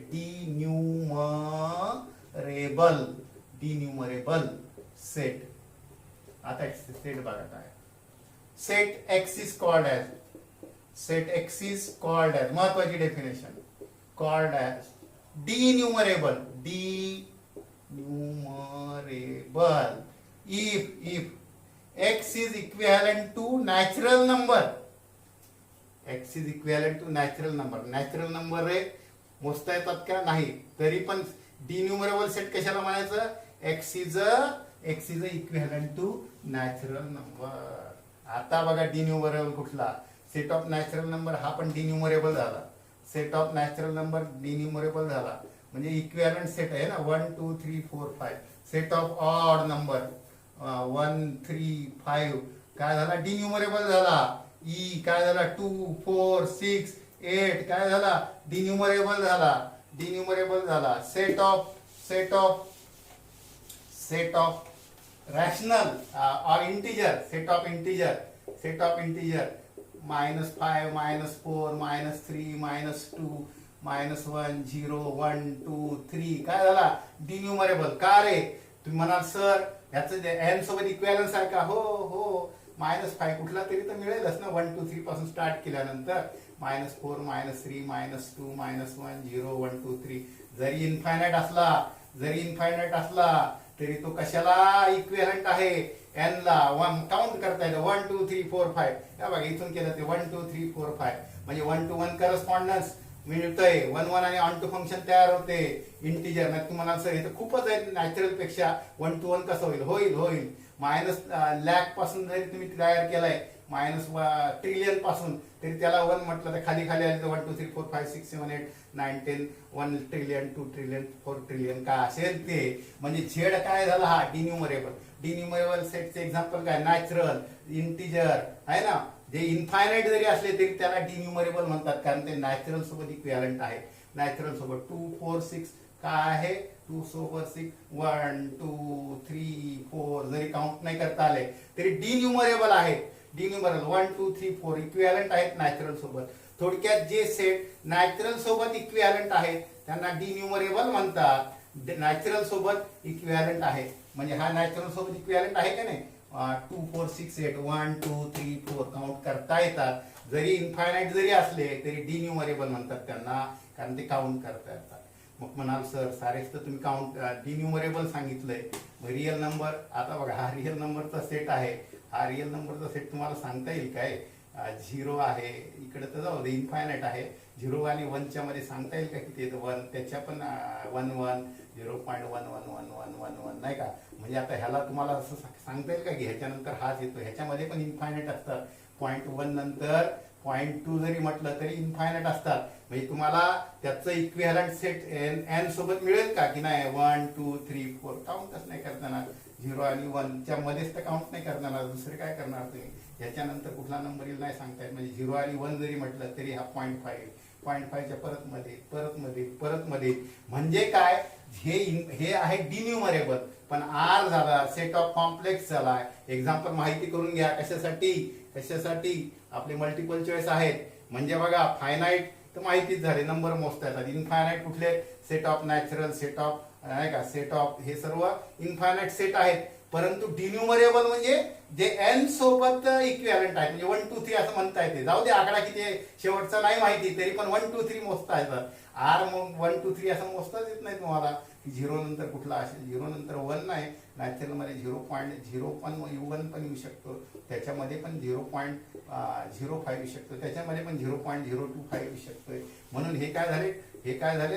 डिन्युमरेबल सेट. आता सेट बघा काय. Set X is called as महत्वाची definition called as denumerable if x is equivalent to natural number. Natural number रे मोजता येतात का? नाही. तरी पण डिन्युमरेबल सेट कशाला म्हणायचं? x is equivalent to natural number. आता बघा डिन्युमरेबल कुठला? सेट ऑफ नॅचरल नंबर हा पण डिन्युमरेबल झाला. म्हणजे इक्विव्हॅलंट सेट आहे ना. 1 2 3 4 5. सेट ऑफ ऑड नंबर 1 3 5 काय झाला? डिन्युमरेबल झाला. काय झाला? 2 4 6 8 काय झाला? डिन्युमरेबल झाला. सेट ऑफ रॅशनल और इंटीजर. सेट ऑफ इंटीजर -5 -4 -3 -2 -1 0 1 2 3 काय झाला? डिन्युमरेबल. का रे? तुम्ही म्हणाल सर ह्याचं एन सोबत इक्विव्हॅलन्स आहे का? हो. -5 कुठला तरी तर मिळेलच ना. 1 2 3 पासून स्टार्ट केल्यानंतर -4 -3 -2 -1 0 1 2 3 जरी इनफायनाइट असला तरी तो कशाला इक्विव्हॅलंट आहे? एन ला. काउंट करता येतं 1 2 3 4 5. या बघा इथून केलं ते 1 2 3 4 5 म्हणजे 1 to 1 करस्पॉन्डन्स मिळतंय. 1 1 आणि ऑन टू फंक्शन तयार होते इंटीजर. नाही तुम्हाला सर हे तर खूपच आहे नॅचरल पेक्षा 1 to 1 कसं होईल? मायनस लॅक पासून जरी तुम्ही तयार केलाय -ट्रिलियन पासून तरी त्याला 1 म्हटलं तर खाली आले तर 1 2 3 4 5 6 7 8 9 10 1 ट्रिलियन 2 ट्रिलियन 4 ट्रिलियन काय असेल ते. म्हणजे झेड काय झाला? हा डिन्युमरेबल सेटचे एक्झाम्पल काय? नॅचरल, इंटीजर आहे ना. जे इनफायनाइट जरी असले तरी त्याला डिन्युमरेबल म्हणतात कारण ते नॅचरल सोबत इक्विव्हॅलंट आहे. नॅचरल सोबत 2 4 6 काय आहे? 2 सोबत 6 1 2 3 4 जरी काउंट नाही करता आले तरी डिन्युमरेबल आहे. 1 2 3 4 इक्विव्हॅलंट आहेत नॅचरल सोबत. थोडक्यात जे सेट नॅचरल सोबत इक्विव्हॅलंट आहेत त्यांना डिन्युमरेबल म्हणतात. नॅचरल सोबत इक्विव्हॅलंट आहे म्हणजे हा नॅचरल सोबत इक्विव्हॅलंट आहे का नाही? 2 4 6 8 1 2 3 4 काउंट करता येतात. जरी इनफायनाइट जरी असले तरी डिन्युमरेबल म्हणतात त्यांना कारण ते काउंट करता येतात. मग म्हणाल सर सारेच तर तुम्ही काउंट डिन्युमरेबल सांगितलंय. Real number. आता बघा हा रिअल नंबरचा सेट आहे. हा रिअल नंबरचा सेट तुम्हाला सांगता येईल काय? 0 आहे इकडे तर जाऊ दे. इनफायनाइट आहे. 0 आणि 1 च्या मध्ये सांगता येईल का किती येतं? 1 त्याच्या पण 1 1 0.111111 नाही का? म्हणजे आता ह्याला तुम्हाला असं सांगता येईल का की ह्याच्यानंतर हाच येतो? ह्याच्यामध्ये पण इनफायनाइट असतात. 0.1 नंतर 0.2 जरी म्हटलं तरी इनफायनाईट असतात. म्हणजे तुम्हाला त्याचं इक्विव्हॅलंट सेट एन सोबत मिळेल का की नाही. 1 2 3 4 काउंटच नाही करताना. 0 आणि 1 च्या मध्येच तर काउंट नाही करणार. दुसरे काय करणार तुम्ही. याच्यानंतर कुठला नंबर येईल नाही सांगता येत. म्हणजे 0 आणि 1 जरी म्हटलं तरी हा 0.5 च्या परत मध्ये म्हणजे काय. हे आहे डिन्युमरेबल. पण आर झाला सेट ऑफ कॉम्प्लेक्स झाला. एक्झाम्पल माहिती करून घ्या. कशासाठी आपले मल्टिपल चॉईस आहेत. म्हणजे बघा फायनाईट तर माहितीच झाले, नंबर मोजता येतात. इनफायनाईट कुठले. Set of natural, set of नाही का, सेट ऑफ, हे सर्व इनफायनाईट सेट आहेत. परंतु डिन्युमरेबल म्हणजे जे एन सोबत इक्विव्हॅलंट आहे. म्हणजे 1 2 3 असं म्हणता येते. जाऊ दे आकडा किती आहे शेवटचा नाही माहिती, तरी पण 1 2 3 मोजता येतात. आर 1 2 3 असं मोजताच येत नाही तुम्हाला की 0 नंतर कुठला असेल. 0 नंतर 1 नाही. नॅचरल मध्ये 0.0 पण 1 पण येऊ शकतो. त्याच्यामध्ये पण 0.05 येऊ शकतो. त्याच्यामध्ये पण 0.025 येऊ शकतोय. म्हणून हे काय झाले.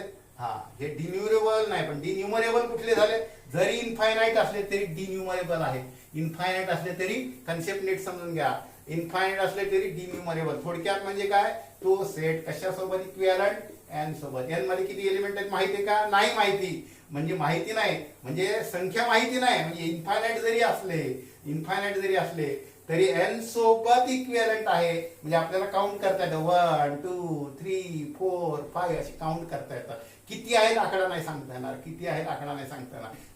हे डिन्युमरेबल नाही. पण डिन्युमरेबल कुठले झाले. जरी इनफायनाईट असले तरी डिन्युमरेबल आहे. इनफायनाईट असले तरी कन्सेप्ट नीट समजून घ्या. इनफायनाईट असले तरी डिन्युमरेबल. थोडक्यात म्हणजे काय. तो सेट कशासोबत इक्विव्हॅलंट एन सोबत. एन मध्ये किती एलिमेंट आहेत माहिती आहे का. नाही माहिती. म्हणजे माहिती नाही म्हणजे संख्या माहिती नाही. म्हणजे इनफायनाईट जरी असले तरी एन सोबत इक्विव्हॅलंट आहे. म्हणजे आपल्याला काउंट करता येतं. 1 2 3 4 5 असे काउंट करता येतात. किती आहेत आकडा नाही सांगता येणार.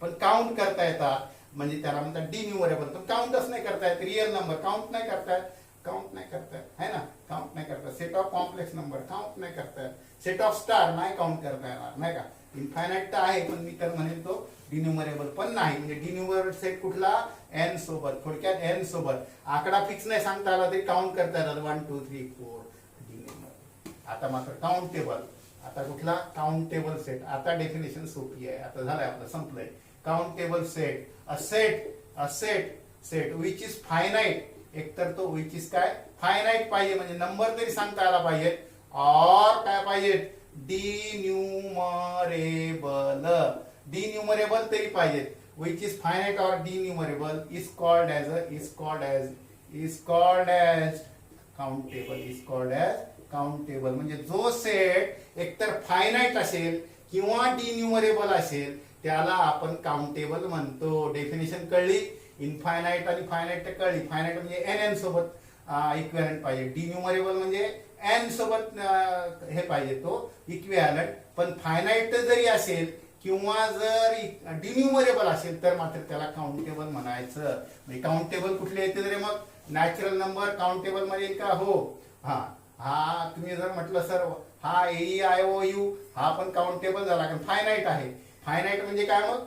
पण काउंट करता येतात. म्हणजे त्याला म्हणतात डिन्युमरेबल. पण काउंटच नाही करता येत. रिअल नंबर काउंट नाही करतायत है ना. काउंट नाही करता. Set of complex number count नाही करतायत. सेट ऑफ स्टार नाही काउंट करता येणार नाही का. इनफायनाईट तर आहे पण मी तर म्हणेल तो डिन्युमरेबल पण नाही. म्हणजे डिन्युमरेबल सेट कुठला एन सोबत. थोडक्यात एन सोबत आकडा फिक्स नाही सांगता आला तरी काउंट करता येतात. 1 2 3 4 डिन्युमरेबल. आता मात्र काउंटेबल. आता कुठला काउंटेबल सेट. आता डेफिनेशन सोपी आहे. आता झालंय आपलं संपलंय. Countable set a set which is finite. एकतर तो विच इज काय फायनाईट पाहिजे म्हणजे नंबर तरी सांगता आला पाहिजे. और काय पाहिजे डिन्युमरेबल तरी पाहिजेत. विच इज फायनाईट और डिन्युमरेबल इज कॉल्ड एज काउंटेबल. म्हणजे जो सेट एकतर फायनाईट असेल किंवा डिन्युमरेबल असेल त्याला आपण काउंटेबल म्हणतो. डेफिनेशन कळली. इनफायनाईट आणि फायनाईट कळली. फायनाईट म्हणजे एन सोबत इक्विव्हॅलंट पाहिजे. डिन्युमरेबल म्हणजे एन सोबत हे पाहिजे तो इक्विव्हॅलंट. पण फायनाईट जरी असेल किंवा जर डिन्युमरेबल असेल तर मात्र त्याला काउंटेबल म्हणायचं. म्हणजे काउंटेबल कुठले येते तरी मग नॅचरल नंबर काउंटेबल मध्ये का हो. हा तुम्ही जर म्हटलं सर हा AEIOU हा पण काउंटेबल झाला कारण फायनाईट आहे. फायनाईट म्हणजे काय मग.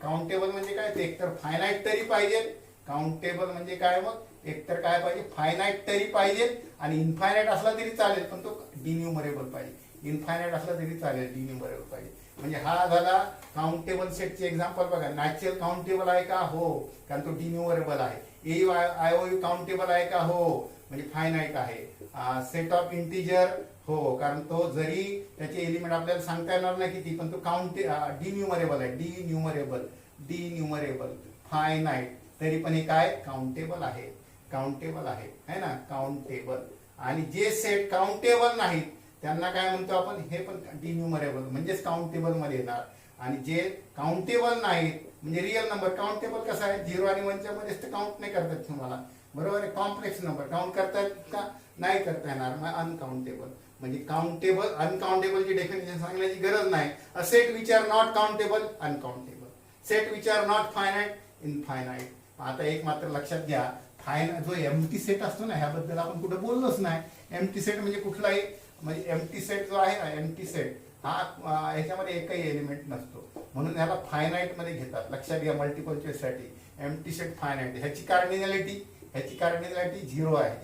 काउंटेबल म्हणजे काय ते एकतर फायनाईट तरी पाहिजे. काउंटेबल म्हणजे काय मग एकतर काय पाहिजे फायनाईट तरी पाहिजे आणि इनफायनाईट असला तरी चालेल पण तो डिन्युमरेबल पाहिजे. इनफायनाईट असला तरी चालेल डिन्युमरेबल पाहिजे. म्हणजे हा झाला काउंटेबल सेटचे एक्झाम्पल बघा. नॅचरल काउंटेबल आहे का हो कारण तो डिन्युमरेबल आहे. AEIOU काउंटेबल आहे का हो म्हणजे फायनाईट आहे. सेट ऑफ इंटिजर हो कारण तो जरी त्याचे एलिमेंट आपल्याला सांगता येणार नाही किती पण तो डिन्युमरेबल आहे. डिन्युमरेबल फायनाईट तरी पण हे काय काउंटेबल आहे है ना. काउंटेबल. आणि जे सेट काउंटेबल नाहीत त्यांना काय म्हणतो आपण हे पण डिन्युमरेबल म्हणजेच काउंटेबल मध्ये येणार. आणि जे काउंटेबल नाहीत म्हणजे रिअल नंबर. काउंटेबल कसं आहे 0 आणि 1 च्या मध्येच तर काउंट नाही करतात तुम्हाला. बरोबर आहे. कॉम्प्लेक्स नंबर काउंट करतायत का नाही करता येणार. मग अनकाउंटेबल. म्हणजे काउंटेबल अनकाउंटेबलची डेफिनेशन सांगण्याची गरज नाही. अ set which are not countable uncountable. Set which are not finite infinite. आता एक मात्र लक्षात घ्या जो एम्प्टी सेट असतो ना ह्याबद्दल आपण कुठे बोललोच नाही. एम्प्टी सेट म्हणजे कुठलाही म्हणजे एम्प्टी सेट जो आहे ना एम्प्टी सेट हा ह्याच्यामध्ये एकही एलिमेंट नसतो म्हणून ह्याला फायनाईट मध्ये घेतात. लक्षात घ्या मल्टिपल चॉईस साठी एम्प्टी सेट फायनाईट. ह्याची कार्डिनॅलिटी 0 आहे.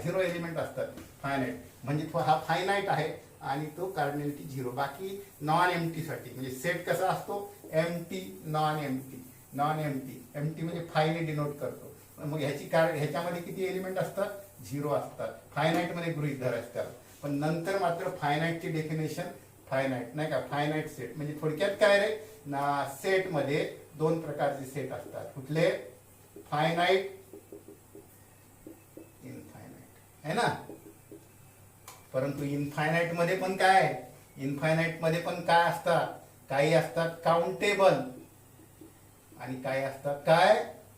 0 एलिमेंट असतात फायनाईट म्हणजे तो हा फायनाईट आहे आणि तो कार्डिनॅलिटी 0. बाकी नॉन एम्प्टी साठी म्हणजे सेट कसा असतो एम्प्टी नॉन एम्प्टी म्हणजे 5 ने डिनोट करतो. मग ह्याच्यामध्ये किती एलिमेंट असतात 0 असतात. फायनाईट मध्ये गृहीत धरायचं. पण नंतर मात्र फायनाईटची डेफिनेशन फायनाईट नाही का. फायनाईट सेट म्हणजे थोडक्यात काय रे ना सेट मध्ये 2 प्रकारचे सेट असतात. कुठले फायनाईट है ना. परंतु इनफायनाईट मध्ये पण काय आहे, इनफायनाईट मध्ये पण काय असतात, काही असतात काउंटेबल आणि काही असतात काय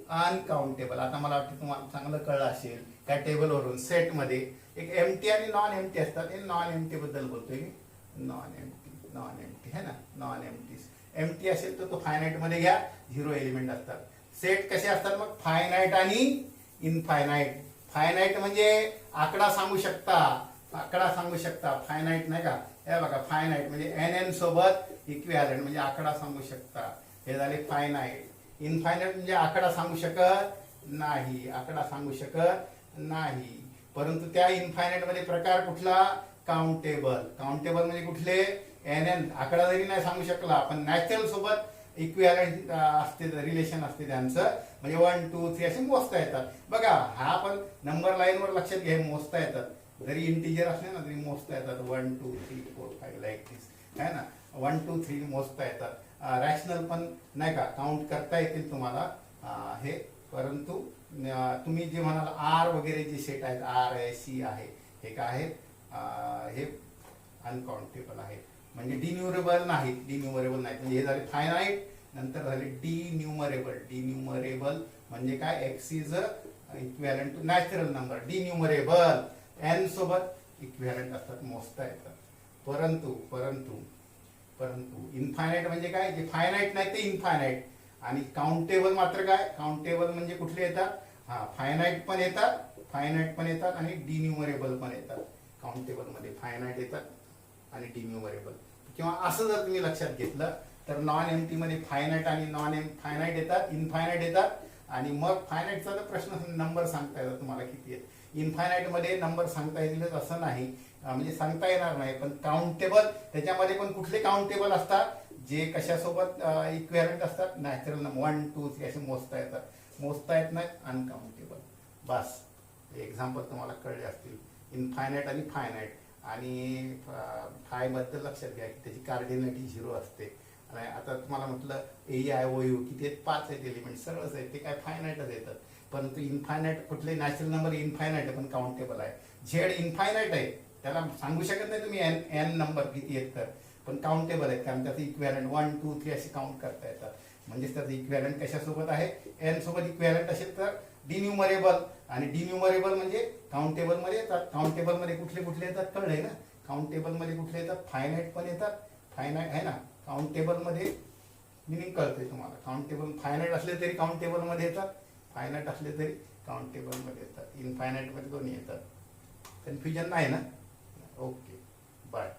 अनकाउंटेबल. आता मला वाटतं तुम्हाला चांगलं कळलं असेल त्या टेबलवरून. सेटमध्ये एक एमटी आणि नॉन एमटी असतात. हे नॉन एमटी बद्दल बोलतोय मी. नॉन एमटी है ना, नॉन एमटी. एमटी असेल तर तो फायनाईट मध्ये घ्या, 0 एलिमेंट असतात. सेट कसे असतात मग, फायनाईट आणि इनफायनाईट. फायनाईट म्हणजे आकडा सांगू शकता, आकडा सांगू शकता. फायनाईट नाही का, हे बघा फायनाईट म्हणजे एन सोबत इक्विव्हॅलंट म्हणजे आकडा सांगू शकता. हे झाले फायनाईट. इनफायनाईट म्हणजे आकडा सांगू शकत नाही, आकडा सांगू शकत नाही. परंतु त्या इनफायनाईट मध्ये प्रकार कुठला, काउंटेबल. काउंटेबल म्हणजे कुठले, एन आकडा जरी नाही सांगू शकला पण नॅचरल सोबत इक्विव्हॅलंट असते, रिलेशन असते त्यांचं. म्हणजे 1 2 3 असे मोजता येतात. बघा हा पण नंबर लाईनवर लक्षात घ्या, मोजता येतात. जरी इंटिजर असले ना तरी मोजता येतात. 1 2 3 4 5 लाईक दिस है ना. 1 2 3 मोजता येतात. रॅशनल पण नाही का काउंट करता येतील तुम्हाला हे. परंतु तुम्ही जे म्हणाल आर वगैरे जे सेट आहेत, आर आहे सी आहे, हे काय आहेत, हे अनकाउंटेबल आहेत. म्हणजे डिन्युमरेबल नाहीत, डिन्युमरेबल नाहीत. म्हणजे हे झाले फायनाईट. नंतर झाले डिन्युमरेबल. डिन्युमरेबल म्हणजे काय, X is equivalent to natural number. Denumerable N सोबत इक्विव्हॅलंट असतात, मोजता येतात. परंतु परंतु परंतु इनफायनाईट म्हणजे काय, जे फायनाईट नाही ते इनफायनाईट. आणि काउंटेबल मात्र काय, काउंटेबल म्हणजे कुठले येतात, हा फायनाईट पण येतात, फायनाईट पण येतात आणि डिन्युमरेबल पण येतात. काउंटेबल मध्ये फायनाईट येतात आणि डिन्युमरेबल. किंवा असं जर तुम्ही लक्षात घेतलं तर नॉन एमटी मध्ये फायनाईट आणि नॉन फायनाईट येतात, इनफायनाईट येतात. आणि मग फायनाईटचा तर प्रश्न नंबर सांगता येतात तुम्हाला किती आहेत. इनफायनाईट मध्ये नंबर सांगता येतीलच असं नाही, म्हणजे सांगता येणार नाही. पण काउंटेबल त्याच्यामध्ये पण कुठले काउंटेबल असतात, जे कशासोबत इक्विव्हॅलंट असतात, नॅचरल नंबर 1 2 3 असे मोजता येतात. मोजता येत नाही अनकाउंटेबल. बस एक्झाम्पल तुम्हाला कळले असतील. इनफायनाईट आणि फायनाईट. आणि फाय बद्दल लक्षात घ्या की त्याची कार्डिनॅलिटी 0 असते. आणि आता तुम्हाला म्हटलं AIOU किती आहेत, 5 आहेत एलिमेंट, सरळच आहेत, ते काय फायनाईटच येतात. परंतु इनफायनाईट कुठले, नॅचरल नंबर इनफायनाईट आहे पण काउंटेबल आहे. झेड इनफायनाईट आहे, त्याला सांगू शकत नाही तुम्ही एन नंबर किती आहेत तर, पण काउंटेबल आहेत कारण त्याचं इक्विव्हॅलंट 1 2 3 असे काउंट करता येतात. म्हणजेच त्याचं इक्विव्हॅलंट कशासोबत आहे, एन सोबत इक्विव्हॅलंट असेल तर डिन्युमरेबल. आणि डिन्युमरेबल म्हणजे काउंटेबल मध्ये येतात. काउंटेबल मध्ये कुठले कुठले येतात कळलंय ना. काउंटेबल मध्ये कुठले येतात, फायनाईट पण येतात, फायनाईट आहे ना. काउंटेबल मध्ये मिनिंग कळतंय तुम्हाला. काउंटेबल फायनाईट असले तरी काउंटेबल मध्ये येतात, फायनाईट असले तरी काउंटेबल मध्ये येतात. इनफायनाईट मध्ये दोन्ही येतात. कन्फ्युजन नाही ना. Okay bye.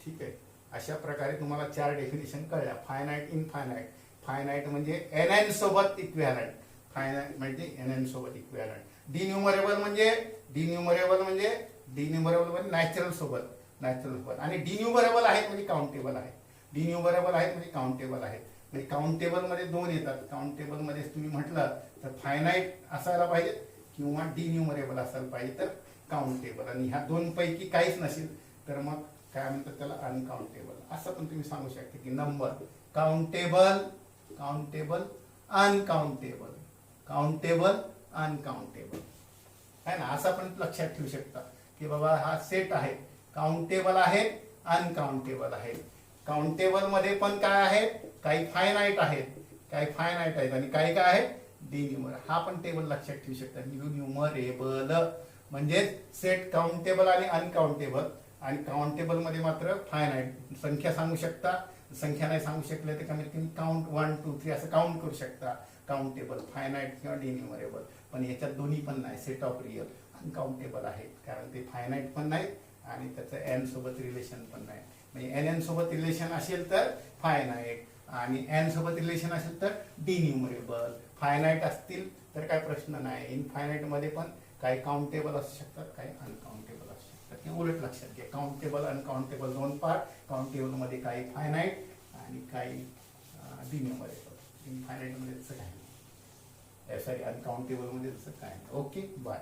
ठीक आहे. अशा प्रकारे तुम्हाला 4 डेफिनेशन कळल्या. Finite, infinite. फायनाईट म्हणजे एन सोबत इक्विव्हॅलंट, फायनाईट म्हणजे एन सोबत इक्विव्हॅलंट. डिन्युमरेबल म्हणजे डिन्युमरेबल म्हणजे डिन्युमरेबल म्हणजे नॅचरल सोबत, नॅचरल सोबत. आणि डिन्युमरेबल आहेत म्हणजे काउंटेबल आहेत. डिन्युमरेबल आहेत म्हणजे काउंटेबल आहेत. म्हणजे काउंटेबल मध्ये 2 येतात. काउंटेबल मध्ये तुम्ही म्हटलं तर फायनाईट असायला पाहिजे किंवा डिन्युमरेबल असायला पाहिजे तर काउंटेबल. आणि ह्या 2 पैकी काहीच नसेल तर मग काय म्हणतात त्याला, अनकाउंटेबल. असं पण तुम्ही सांगू शकता की number countable, countable, uncountable, countable, uncountable है ना. असं पण लक्षात ठेवू शकता की बाबा हा सेट आहे, काउंटेबल आहे, अनकाउंटेबल आहे. काउंटेबल मध्ये पण काय आहे, काही फायनाईट आहेत, काही फायनाईट आहेत आणि काही काय आहे डिन्युमरेबल. हा पण टेबल लक्षात ठेवू शकता. न्यूमरेबल म्हणजे सेट काउंटेबल आणि अनकाउंटेबल. आणि काउंटेबल मध्ये मात्र फायनाईट संख्या सांगू शकता. संख्या नाही सांगू शकले तर कमीत कमी काउंट 1 2 3 असं काउंट करू शकता. काउंटेबल, फायनाईट किंवा डिन्युमरेबल. पण याच्यात दोन्ही पण नाही. सेट ऑफ रियल अनकाउंटेबल आहेत कारण ते फायनाईट पण नाहीत आणि त्याचं एन सोबत रिलेशन पण नाही. म्हणजे एन सोबत रिलेशन असेल तर फायनाईट आणि एन सोबत रिलेशन असेल तर डिन्युमरेबल. फायनाईट असतील तर काय प्रश्न नाही. इनफायनाईट मध्ये पण काही काउंटेबल असू शकतात, काही अनकाउंटेबल असू शकतात. किंवा उलट लक्षात घ्या, काउंटेबल अनकाउंटेबल 2 पार्ट. काउंटेबल मध्ये काही फायनाईट आणि काही डिन्युमरेबल. इनफायनाईट मध्ये तसं काही नाही, सॉरी अनकाउंटेबल मध्ये तसं काही नाही. Okay bye.